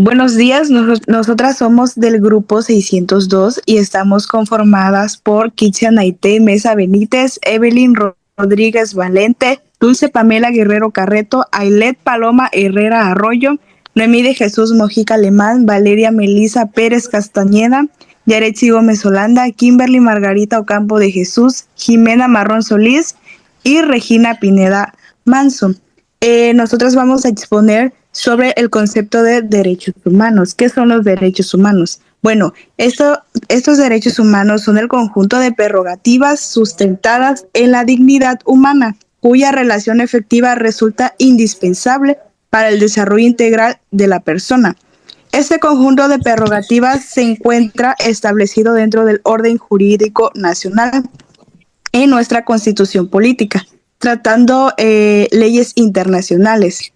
Buenos días, nosotras somos del grupo 602 y estamos conformadas por Kitsia Naité Mesa Benítez, Evelyn Rodríguez Valente, Dulce Pamela Guerrero Carreto, Ailet Paloma Herrera Arroyo, Noemí de Jesús Mojica Alemán, Valeria Melisa Pérez Castañeda, Yaretsi Gómez Holanda, Kimberly Margarita Ocampo de Jesús, Jimena Marrón Solís y Regina Pineda Manso. Nosotros vamos a exponer sobre el concepto de derechos humanos. ¿Qué son los derechos humanos? Bueno, estos derechos humanos son el conjunto de prerrogativas sustentadas en la dignidad humana, cuya relación efectiva resulta indispensable para el desarrollo integral de la persona. Este conjunto de prerrogativas se encuentra establecido dentro del orden jurídico nacional en nuestra constitución política, tratando leyes internacionales.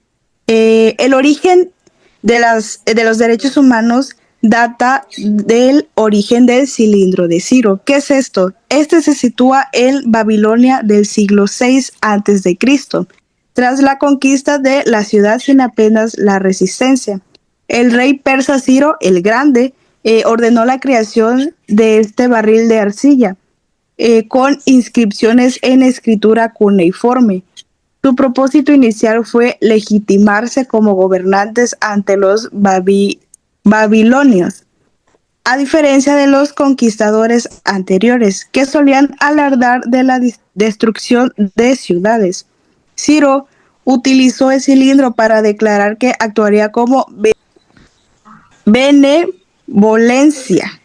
El origen de los derechos humanos data del origen del cilindro de Ciro. ¿Qué es esto? Este se sitúa en Babilonia del siglo VI a.C., tras la conquista de la ciudad sin apenas la resistencia. El rey persa Ciro el Grande ordenó la creación de este barril de arcilla con inscripciones en escritura cuneiforme. Su propósito inicial fue legitimarse como gobernantes ante los babilonios, a diferencia de los conquistadores anteriores, que solían alardar de la destrucción de ciudades. Ciro utilizó el cilindro para declarar que actuaría como benevolencia.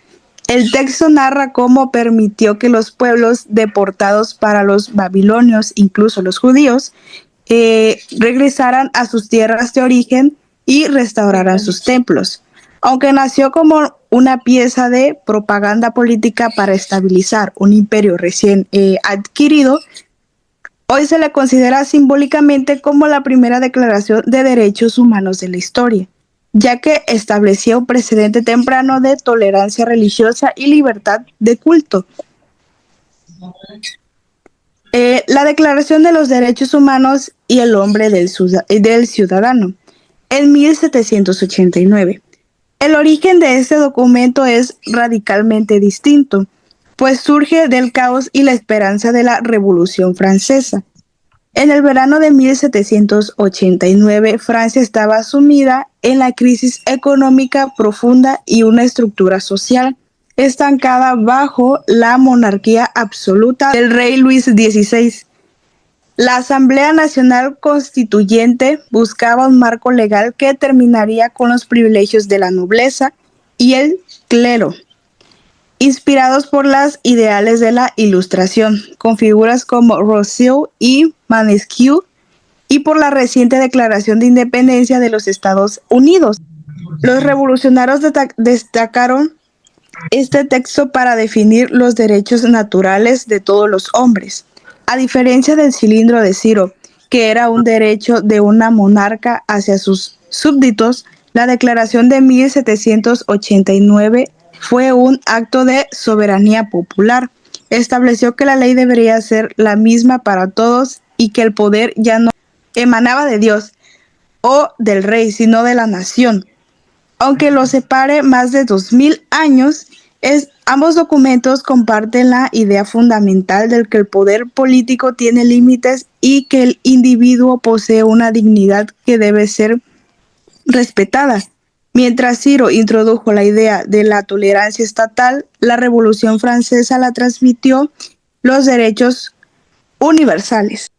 El texto narra cómo permitió que los pueblos deportados para los babilonios, incluso los judíos, regresaran a sus tierras de origen y restauraran sus templos. Aunque nació como una pieza de propaganda política para estabilizar un imperio recién adquirido, hoy se le considera simbólicamente como la primera declaración de derechos humanos de la historia, ya que establecía un precedente temprano de tolerancia religiosa y libertad de culto. La Declaración de los Derechos Humanos y el Hombre del Ciudadano, en 1789. El origen de este documento es radicalmente distinto, pues surge del caos y la esperanza de la Revolución Francesa. En el verano de 1789, Francia estaba sumida en la crisis económica profunda y una estructura social estancada bajo la monarquía absoluta del rey Luis XVI. La Asamblea Nacional Constituyente buscaba un marco legal que terminaría con los privilegios de la nobleza y el clero, inspirados por los ideales de la Ilustración, con figuras como Rousseau y Montesquieu, y por la reciente Declaración de Independencia de los Estados Unidos. Los revolucionarios destacaron este texto para definir los derechos naturales de todos los hombres. A diferencia del cilindro de Ciro, que era un derecho de una monarca hacia sus súbditos, la Declaración de 1789 fue un acto de soberanía popular. Estableció que la ley debería ser la misma para todos y que el poder ya no emanaba de Dios o del rey, sino de la nación. Aunque los separe más de 2000 años, ambos documentos comparten la idea fundamental de que el poder político tiene límites y que el individuo posee una dignidad que debe ser respetada. Mientras Ciro introdujo la idea de la tolerancia estatal, la Revolución Francesa la transmitió los derechos universales.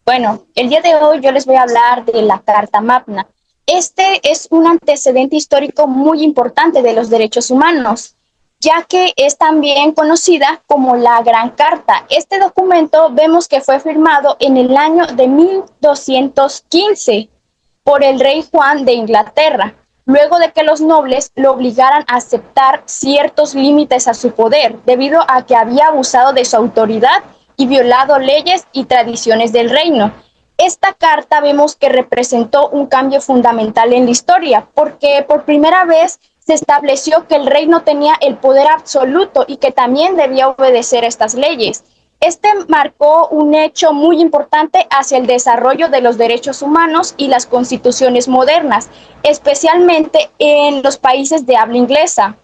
Bueno, el día de hoy yo les voy a hablar de la Carta Magna. Este es un antecedente histórico muy importante de los derechos humanos, ya que es también conocida como la Gran Carta. Este documento vemos que fue firmado en el año de 1215 por el rey Juan de Inglaterra, luego de que los nobles lo obligaran a aceptar ciertos límites a su poder, debido a que había abusado de su autoridad y violado leyes y tradiciones del reino. Esta carta vemos que representó un cambio fundamental en la historia, porque por primera vez se estableció que el rey no tenía el poder absoluto y que también debía obedecer estas leyes. Este marcó un hecho muy importante hacia el desarrollo de los derechos humanos y las constituciones modernas, especialmente en los países de habla inglesa.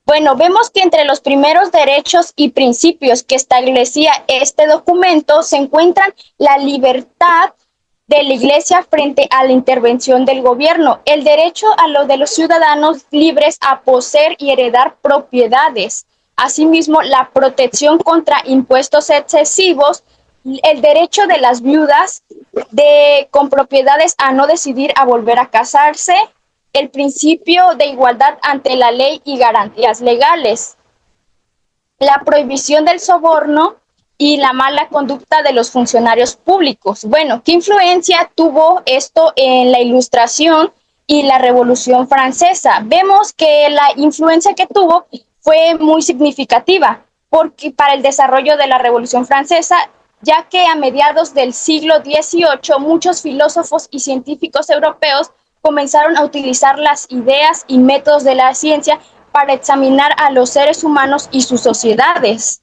Bueno, vemos que entre los primeros derechos y principios que establecía este documento se encuentran la libertad de la Iglesia frente a la intervención del gobierno, el derecho a lo de los ciudadanos libres a poseer y heredar propiedades, asimismo la protección contra impuestos excesivos, el derecho de las viudas con propiedades a no decidir a volver a casarse, el principio de igualdad ante la ley y garantías legales, la prohibición del soborno y la mala conducta de los funcionarios públicos. Bueno, ¿qué influencia tuvo esto en la Ilustración y la Revolución Francesa? Vemos que la influencia que tuvo fue muy significativa porque para el desarrollo de la Revolución Francesa, ya que a mediados del siglo XVIII muchos filósofos y científicos europeos comenzaron a utilizar las ideas y métodos de la ciencia para examinar a los seres humanos y sus sociedades.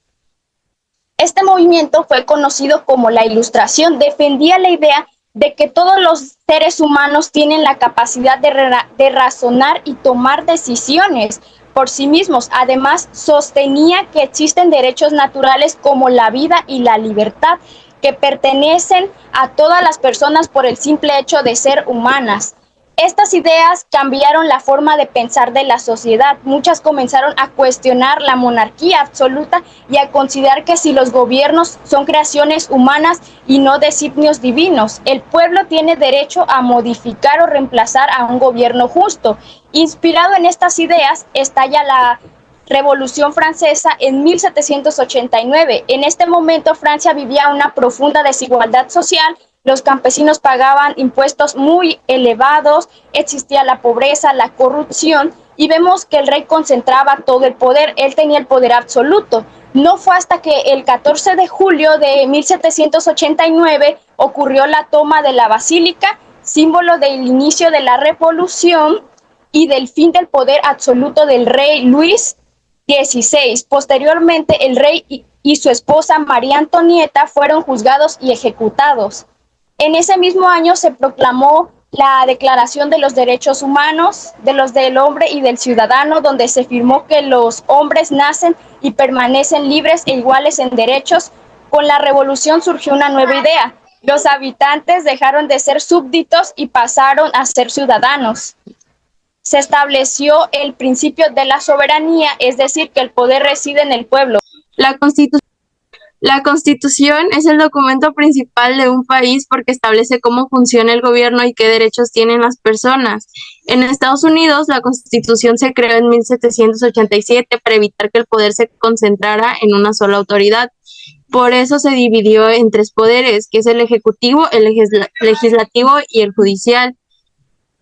Este movimiento fue conocido como la Ilustración. Defendía la idea de que todos los seres humanos tienen la capacidad de razonar y tomar decisiones por sí mismos. Además, sostenía que existen derechos naturales como la vida y la libertad, que pertenecen a todas las personas por el simple hecho de ser humanas. Estas ideas cambiaron la forma de pensar de la sociedad. Muchas comenzaron a cuestionar la monarquía absoluta y a considerar que si los gobiernos son creaciones humanas y no designios divinos, el pueblo tiene derecho a modificar o reemplazar a un gobierno justo. Inspirado en estas ideas, estalla la Revolución Francesa en 1789. En este momento, Francia vivía una profunda desigualdad social. Los campesinos pagaban impuestos muy elevados, existía la pobreza, la corrupción, y vemos que el rey concentraba todo el poder, él tenía el poder absoluto. No fue hasta que el 14 de julio de 1789 ocurrió la toma de la Basílica, símbolo del inicio de la revolución y del fin del poder absoluto del rey Luis XVI. Posteriormente, el rey y su esposa María Antonieta fueron juzgados y ejecutados. En ese mismo año se proclamó la Declaración de los Derechos Humanos, de los del hombre y del ciudadano, donde se firmó que los hombres nacen y permanecen libres e iguales en derechos. Con la revolución surgió una nueva idea. Los habitantes dejaron de ser súbditos y pasaron a ser ciudadanos. Se estableció el principio de la soberanía, es decir, que el poder reside en el pueblo. La Constitución es el documento principal de un país porque establece cómo funciona el gobierno y qué derechos tienen las personas. En Estados Unidos, la Constitución se creó en 1787 para evitar que el poder se concentrara en una sola autoridad. Por eso se dividió en tres poderes, que es el ejecutivo, el legislativo y el judicial.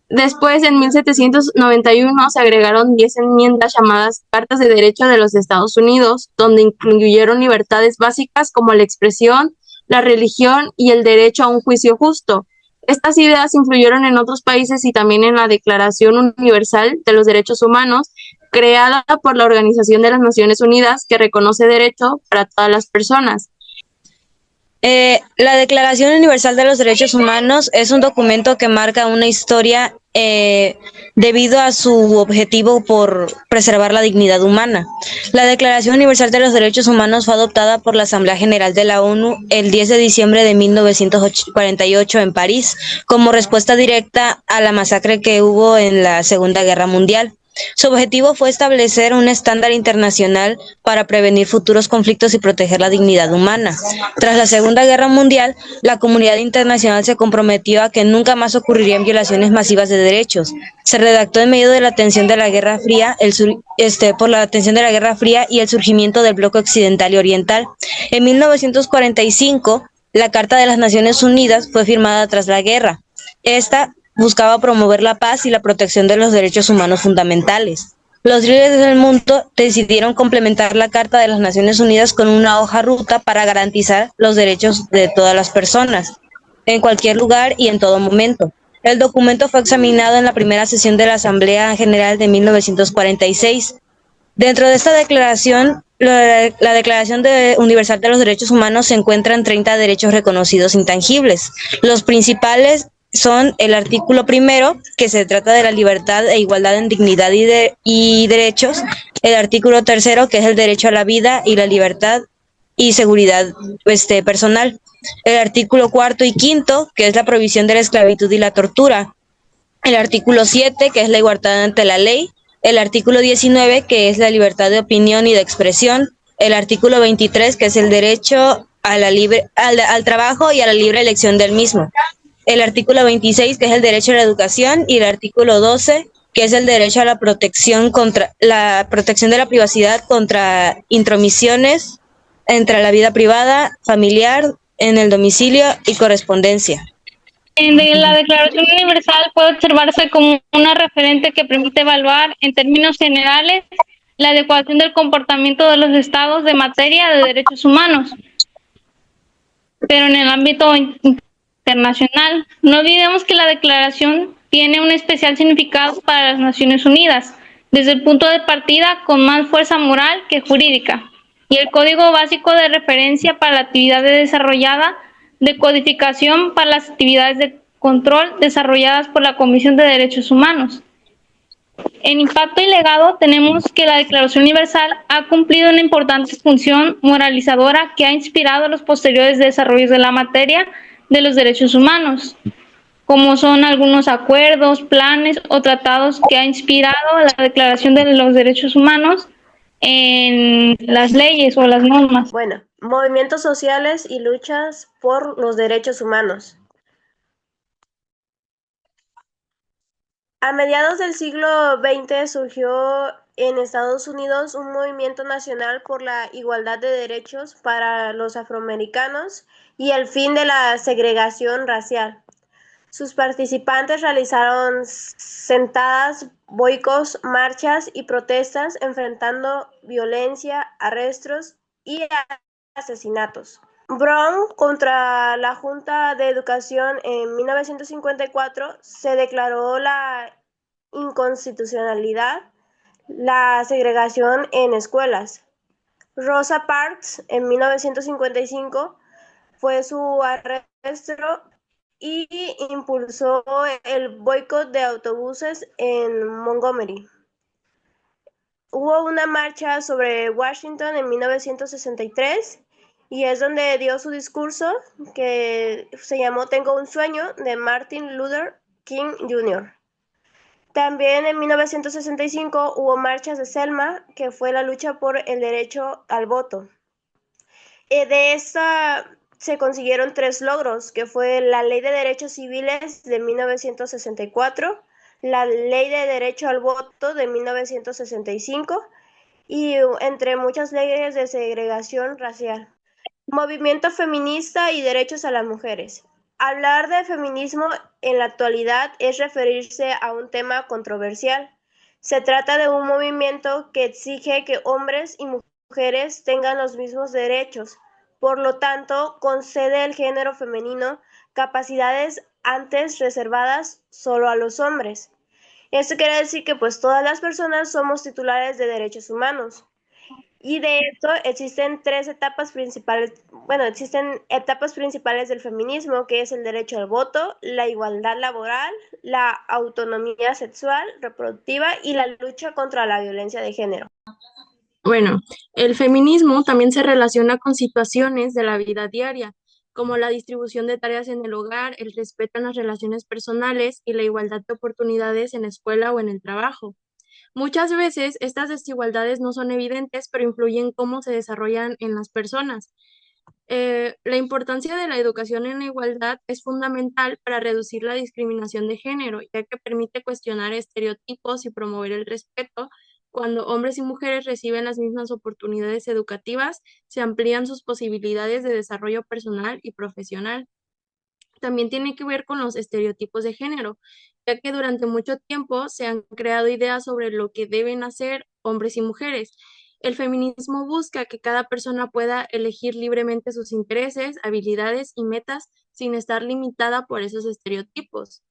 Después, en 1791, se agregaron 10 enmiendas llamadas Cartas de Derecho de los Estados Unidos, donde incluyeron libertades básicas como la expresión, la religión y el derecho a un juicio justo. Estas ideas influyeron en otros países y también en la Declaración Universal de los Derechos Humanos, creada por la Organización de las Naciones Unidas, que reconoce derecho para todas las personas. La Declaración Universal de los Derechos Humanos es un documento que marca una historia debido a su objetivo por preservar la dignidad humana. La Declaración Universal de los Derechos Humanos fue adoptada por la Asamblea General de la ONU el 10 de diciembre de 1948 en París, como respuesta directa a la masacre que hubo en la Segunda Guerra Mundial. Su objetivo fue establecer un estándar internacional para prevenir futuros conflictos y proteger la dignidad humana. Tras la Segunda Guerra Mundial, la comunidad internacional se comprometió a que nunca más ocurrirían violaciones masivas de derechos. Se redactó en medio de la tensión de la Guerra Fría, por la tensión de la Guerra Fría y el surgimiento del bloque occidental y oriental. En 1945, la Carta de las Naciones Unidas fue firmada tras la guerra. Esta buscaba promover la paz y la protección de los derechos humanos fundamentales. Los líderes del mundo decidieron complementar la Carta de las Naciones Unidas con una hoja ruta para garantizar los derechos de todas las personas, en cualquier lugar y en todo momento. El documento fue examinado en la primera sesión de la Asamblea General de 1946. Dentro de esta declaración La Declaración Universal de los Derechos Humanos se encuentra en 30 derechos reconocidos intangibles. Los principales son el artículo primero, que se trata de la libertad e igualdad en dignidad y derechos; el artículo tercero, que es el derecho a la vida y la libertad y seguridad personal; el artículo cuarto y quinto, que es la prohibición de la esclavitud y la tortura; el artículo 7, que es la igualdad ante la ley; el artículo 19, que es la libertad de opinión y de expresión; el artículo 23, que es el derecho a al trabajo y a la libre elección del mismo; el artículo 26, que es el derecho a la educación; y el artículo 12, que es el derecho a la protección de la privacidad contra intromisiones entre la vida privada, familiar, en el domicilio y correspondencia. La Declaración Universal puede observarse como una referente que permite evaluar, en términos generales, la adecuación del comportamiento de los estados de materia de derechos humanos, pero en el ámbito internacional. No olvidemos que la declaración tiene un especial significado para las Naciones Unidas, desde el punto de partida con más fuerza moral que jurídica, y el código básico de referencia para la actividad desarrollada de codificación para las actividades de control desarrolladas por la Comisión de Derechos Humanos. En impacto y legado tenemos que la Declaración Universal ha cumplido una importante función moralizadora que ha inspirado los posteriores desarrollos de la materia de los derechos humanos, como son algunos acuerdos, planes o tratados que ha inspirado la Declaración de los Derechos Humanos en las leyes o las normas. Bueno, movimientos sociales y luchas por los derechos humanos. A mediados del siglo XX surgió en Estados Unidos un movimiento nacional por la igualdad de derechos para los afroamericanos y el fin de la segregación racial. Sus participantes realizaron sentadas, boicots, marchas y protestas enfrentando violencia, arrestos y asesinatos. Brown contra la Junta de Educación en 1954 se declaró la inconstitucionalidad la segregación en escuelas. Rosa Parks en 1955 fue su arresto y impulsó el boicot de autobuses en Montgomery. Hubo una marcha sobre Washington en 1963 y es donde dio su discurso que se llamó Tengo un sueño, de Martin Luther King Jr. También en 1965 hubo marchas de Selma, que fue la lucha por el derecho al voto. De esta se consiguieron 3 logros, que fue la Ley de Derechos Civiles de 1964, la Ley de Derecho al Voto de 1965 y entre muchas leyes de segregación racial. Movimiento feminista y derechos a las mujeres. Hablar de feminismo en la actualidad es referirse a un tema controversial. Se trata de un movimiento que exige que hombres y mujeres tengan los mismos derechos. Por lo tanto, concede al género femenino capacidades antes reservadas solo a los hombres. Esto quiere decir que pues todas las personas somos titulares de derechos humanos. Y de esto existen existen etapas principales del feminismo, que es el derecho al voto, la igualdad laboral, la autonomía sexual, reproductiva y la lucha contra la violencia de género. Bueno, el feminismo también se relaciona con situaciones de la vida diaria, como la distribución de tareas en el hogar, el respeto en las relaciones personales y la igualdad de oportunidades en la escuela o en el trabajo. Muchas veces estas desigualdades no son evidentes, pero influyen cómo se desarrollan en las personas. La importancia de la educación en la igualdad es fundamental para reducir la discriminación de género, ya que permite cuestionar estereotipos y promover el respeto. Cuando hombres y mujeres reciben las mismas oportunidades educativas, se amplían sus posibilidades de desarrollo personal y profesional. También tiene que ver con los estereotipos de género, ya que durante mucho tiempo se han creado ideas sobre lo que deben hacer hombres y mujeres. El feminismo busca que cada persona pueda elegir libremente sus intereses, habilidades y metas sin estar limitada por esos estereotipos.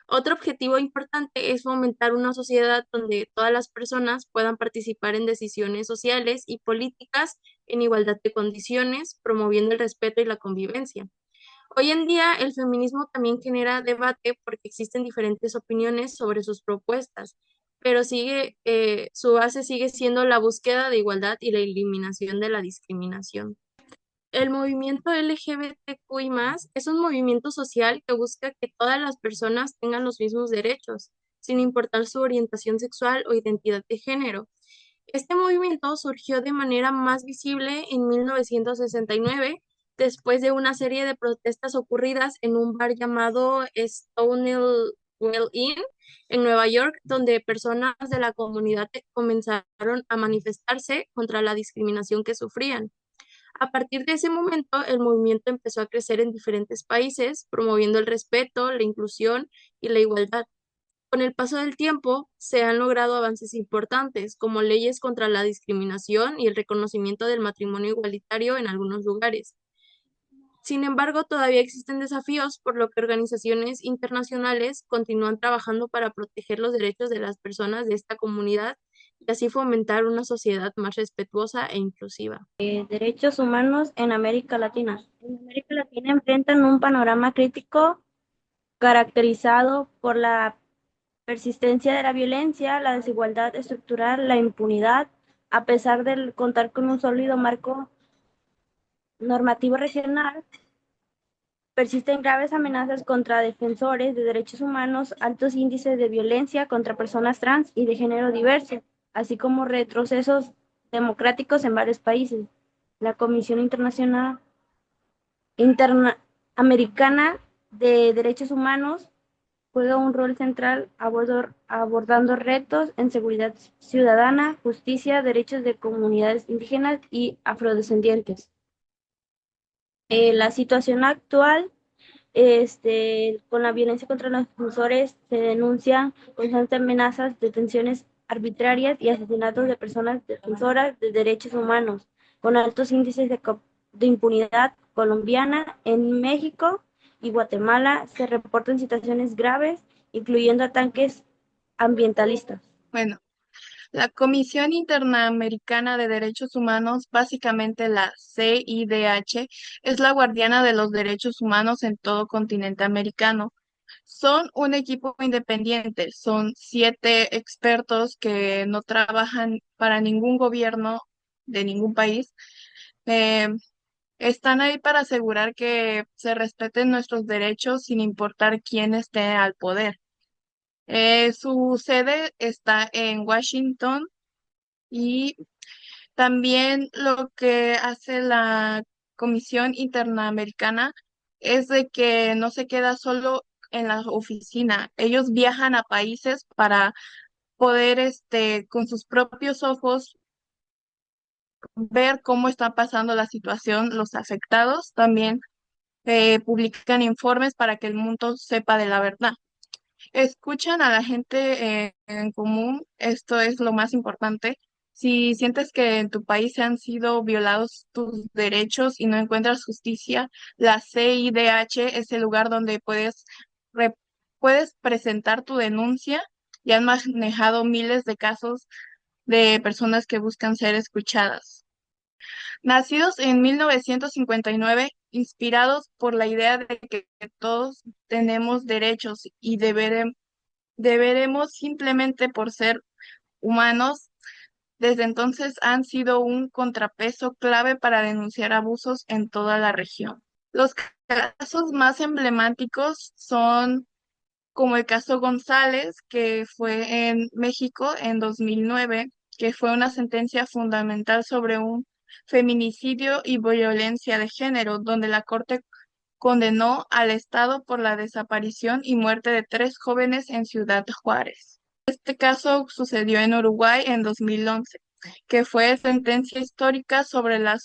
Otro objetivo importante es fomentar una sociedad donde todas las personas puedan participar en decisiones sociales y políticas en igualdad de condiciones, promoviendo el respeto y la convivencia. Hoy en día, el feminismo también genera debate porque existen diferentes opiniones sobre sus propuestas, pero su base sigue siendo la búsqueda de igualdad y la eliminación de la discriminación. El movimiento LGBTQI+, es un movimiento social que busca que todas las personas tengan los mismos derechos, sin importar su orientación sexual o identidad de género. Este movimiento surgió de manera más visible en 1969, después de una serie de protestas ocurridas en un bar llamado Stonewall Inn en Nueva York, donde personas de la comunidad comenzaron a manifestarse contra la discriminación que sufrían. A partir de ese momento, el movimiento empezó a crecer en diferentes países, promoviendo el respeto, la inclusión y la igualdad. Con el paso del tiempo, se han logrado avances importantes, como leyes contra la discriminación y el reconocimiento del matrimonio igualitario en algunos lugares. Sin embargo, todavía existen desafíos, por lo que organizaciones internacionales continúan trabajando para proteger los derechos de las personas de esta comunidad y así fomentar una sociedad más respetuosa e inclusiva. Derechos humanos en América Latina. En América Latina enfrentan un panorama crítico caracterizado por la persistencia de la violencia, la desigualdad estructural, la impunidad, a pesar de contar con un sólido marco normativo regional. Persisten graves amenazas contra defensores de derechos humanos, altos índices de violencia contra personas trans y de género diverso, así como retrocesos democráticos en varios países. La Comisión Interamericana de Derechos Humanos juega un rol central abordando retos en seguridad ciudadana, justicia, derechos de comunidades indígenas y afrodescendientes. La situación actual, con la violencia contra los defensores, se denuncian constantes amenazas, detenciones arbitrarias y asesinatos de personas defensoras de derechos humanos, con altos índices de impunidad colombiana. En México y Guatemala se reportan situaciones graves, incluyendo ataques ambientalistas. Bueno, la Comisión Interamericana de Derechos Humanos, básicamente la CIDH, es la guardiana de los derechos humanos en todo continente americano. Son un equipo independiente, son 7 expertos que no trabajan para ningún gobierno de ningún país. Eh, Están ahí para asegurar que se respeten nuestros derechos sin importar quién esté al poder. Su sede está en Washington y también lo que hace la Comisión Interamericana es de que no se queda solo en la oficina. Ellos viajan a países para poder, con sus propios ojos, ver cómo está pasando la situación, los afectados. También publican informes para que el mundo sepa de la verdad. Escuchan a la gente en común, esto es lo más importante. Si sientes que en tu país se han sido violados tus derechos y no encuentras justicia, la CIDH es el lugar donde re- puedes presentar tu denuncia. Y han manejado miles de casos de personas que buscan ser escuchadas. Nacidos en 1959, inspirados por la idea de que todos tenemos derechos y deberemos simplemente por ser humanos, desde entonces han sido un contrapeso clave para denunciar abusos en toda la región. Los casos más emblemáticos son como el caso González, que fue en México en 2009, que fue una sentencia fundamental sobre un feminicidio y violencia de género, donde la Corte condenó al Estado por la desaparición y muerte de 3 jóvenes en Ciudad Juárez. Este caso sucedió en Uruguay en 2011, que fue sentencia histórica sobre la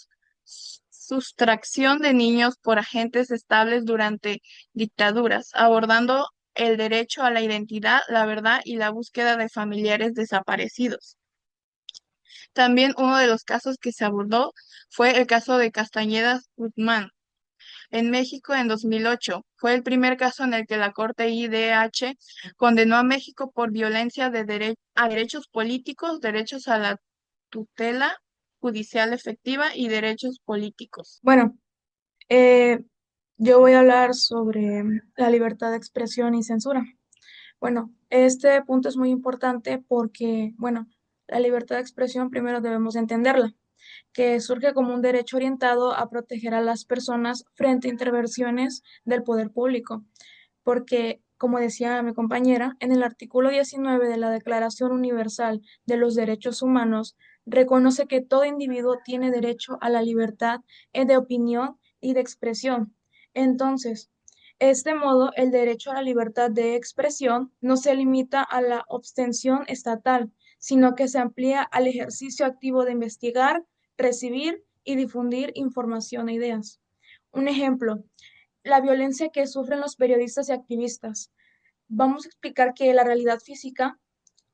sustracción de niños por agentes estables durante dictaduras, abordando el derecho a la identidad, la verdad y la búsqueda de familiares desaparecidos. También uno de los casos que se abordó fue el caso de Castañeda Guzmán, en México en 2008. Fue el primer caso en el que la Corte IDH condenó a México por violencia a derechos políticos, derechos a la tutela judicial efectiva y derechos políticos. Bueno, eh, yo voy a hablar sobre la libertad de expresión y censura. Bueno, este punto es muy importante porque, bueno, la libertad de expresión primero debemos entenderla, que surge como un derecho orientado a proteger a las personas frente a intervenciones del poder público, porque, como decía mi compañera, en el artículo 19 de la Declaración Universal de los Derechos Humanos reconoce que todo individuo tiene derecho a la libertad de opinión y de expresión. Entonces, de este modo, el derecho a la libertad de expresión no se limita a la abstención estatal, sino que se amplía al ejercicio activo de investigar, recibir y difundir información e ideas. Un ejemplo, la violencia que sufren los periodistas y activistas. Vamos a explicar que la realidad física,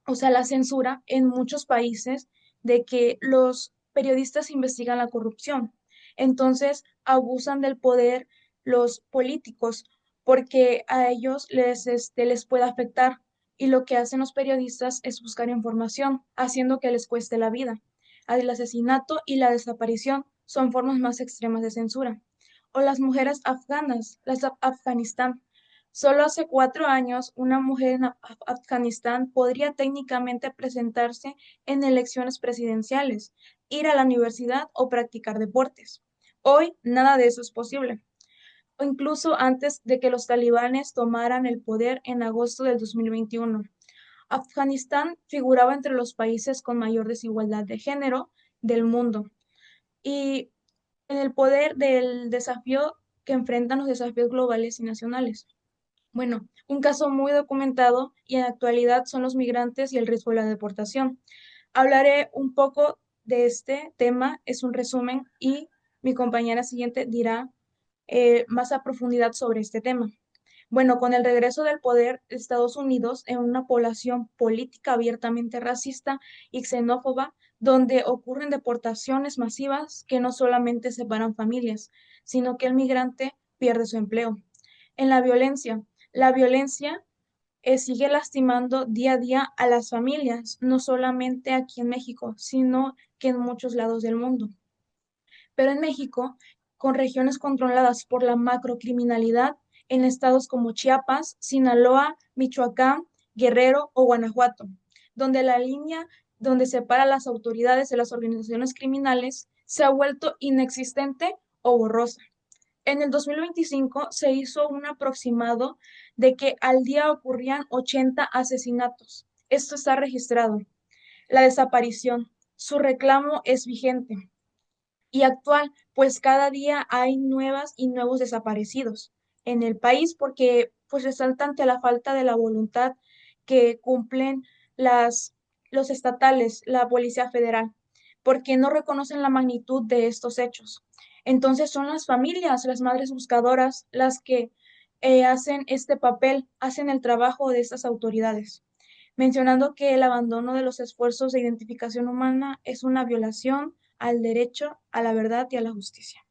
o sea, la censura en muchos países de que los periodistas investigan la corrupción. Entonces, abusan del poder los políticos porque a ellos les puede afectar. Y lo que hacen los periodistas es buscar información, haciendo que les cueste la vida. El asesinato y la desaparición son formas más extremas de censura. O las mujeres afganas, las de Afganistán. Solo hace 4 años, una mujer en Afganistán podría técnicamente presentarse en elecciones presidenciales, ir a la universidad o practicar deportes. Hoy, nada de eso es posible. O incluso antes de que los talibanes tomaran el poder en agosto del 2021. Afganistán figuraba entre los países con mayor desigualdad de género del mundo. Y en el poder del desafío que enfrentan los desafíos globales y nacionales. Bueno, un caso muy documentado y en la actualidad son los migrantes y el riesgo de la deportación. Hablaré un poco de este tema, es un resumen y mi compañera siguiente dirá más a profundidad sobre este tema. Bueno, con el regreso del poder de Estados Unidos en una población política abiertamente racista y xenófoba, donde ocurren deportaciones masivas que no solamente separan familias, sino que el migrante pierde su empleo. En la violencia sigue lastimando día a día a las familias, no solamente aquí en México, sino que en muchos lados del mundo. Pero en México, con regiones controladas por la macrocriminalidad, en estados como Chiapas, Sinaloa, Michoacán, Guerrero o Guanajuato, donde la línea donde separa a las autoridades de las organizaciones criminales se ha vuelto inexistente o borrosa. En el 2025 se hizo un aproximado de que al día ocurrían 80 asesinatos. Esto está registrado. La desaparición, su reclamo es vigente y actual, pues cada día hay nuevas y nuevos desaparecidos en el país porque pues resalta ante la falta de la voluntad que cumplen los estatales, la Policía Federal, porque no reconocen la magnitud de estos hechos. Entonces son las familias, las madres buscadoras, las que hacen este papel, hacen el trabajo de estas autoridades, mencionando que el abandono de los esfuerzos de identificación humana es una violación al derecho a la verdad y a la justicia.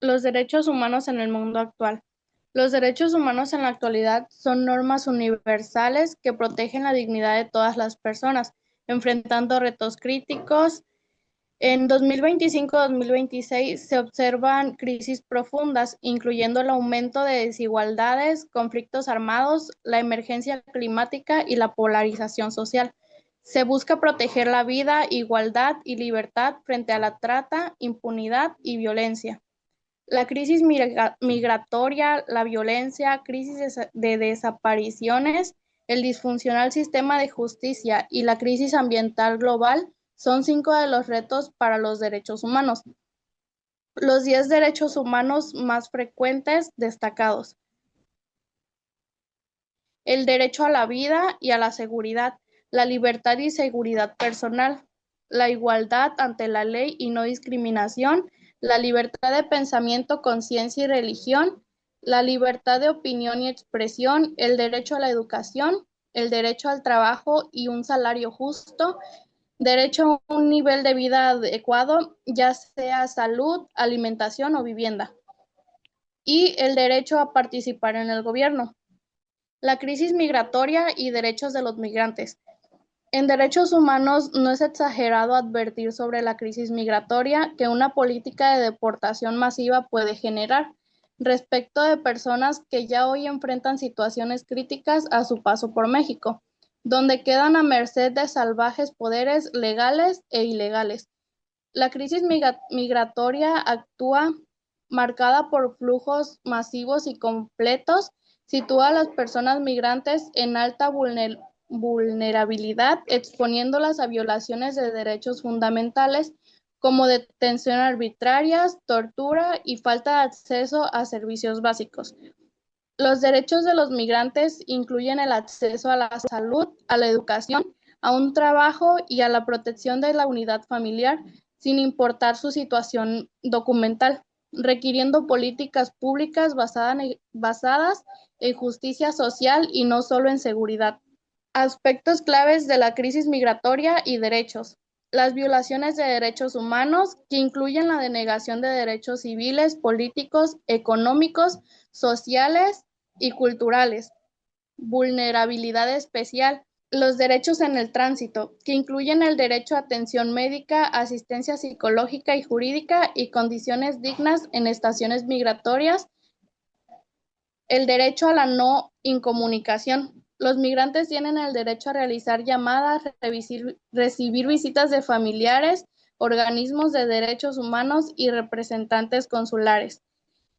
Los derechos humanos en el mundo actual. Los derechos humanos en la actualidad son normas universales que protegen la dignidad de todas las personas, enfrentando retos críticos. En 2025-2026 se observan crisis profundas, incluyendo el aumento de desigualdades, conflictos armados, la emergencia climática y la polarización social. Se busca proteger la vida, igualdad y libertad frente a la trata, impunidad y violencia. La crisis migratoria, la violencia, crisis de desapariciones, el disfuncional sistema de justicia y la crisis ambiental global son 5 de los retos para los derechos humanos. Los 10 derechos humanos más frecuentes destacados. El derecho a la vida y a la seguridad, la libertad y seguridad personal, la igualdad ante la ley y no discriminación, la libertad de pensamiento, conciencia y religión, la libertad de opinión y expresión, el derecho a la educación, el derecho al trabajo y un salario justo, derecho a un nivel de vida adecuado, ya sea salud, alimentación o vivienda. y el derecho a participar en el gobierno. La crisis migratoria y derechos de los migrantes. En derechos humanos no es exagerado advertir sobre la crisis migratoria que una política de deportación masiva puede generar respecto de personas que ya hoy enfrentan situaciones críticas a su paso por México, donde quedan a merced de salvajes poderes legales e ilegales. La crisis migratoria actúa marcada por flujos masivos y completos, sitúa a las personas migrantes en alta vulnerabilidad, exponiéndolas a violaciones de derechos fundamentales como detención arbitrarias, tortura y falta de acceso a servicios básicos. Los derechos de los migrantes incluyen el acceso a la salud, a la educación, a un trabajo y a la protección de la unidad familiar, sin importar su situación documental, requiriendo políticas públicas basadas en justicia social y no solo en seguridad. Aspectos claves de la crisis migratoria y derechos. Las violaciones de derechos humanos, que incluyen la denegación de derechos civiles, políticos, económicos, sociales y culturales. Vulnerabilidad especial. Los derechos en el tránsito, que incluyen el derecho a atención médica, asistencia psicológica y jurídica y condiciones dignas en estaciones migratorias. El derecho a la no incomunicación. Los migrantes tienen el derecho a realizar llamadas, recibir visitas de familiares, organismos de derechos humanos y representantes consulares.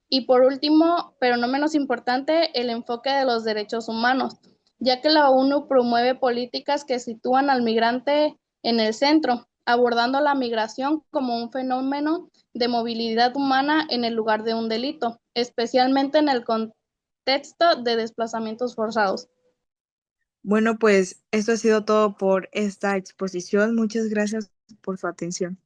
Y por último, pero no menos importante, el enfoque de los derechos humanos, ya que la ONU promueve políticas que sitúan al migrante en el centro, abordando la migración como un fenómeno de movilidad humana en el lugar de un delito, especialmente en el contexto de desplazamientos forzados. Bueno, pues esto ha sido todo por esta exposición. Muchas gracias por su atención.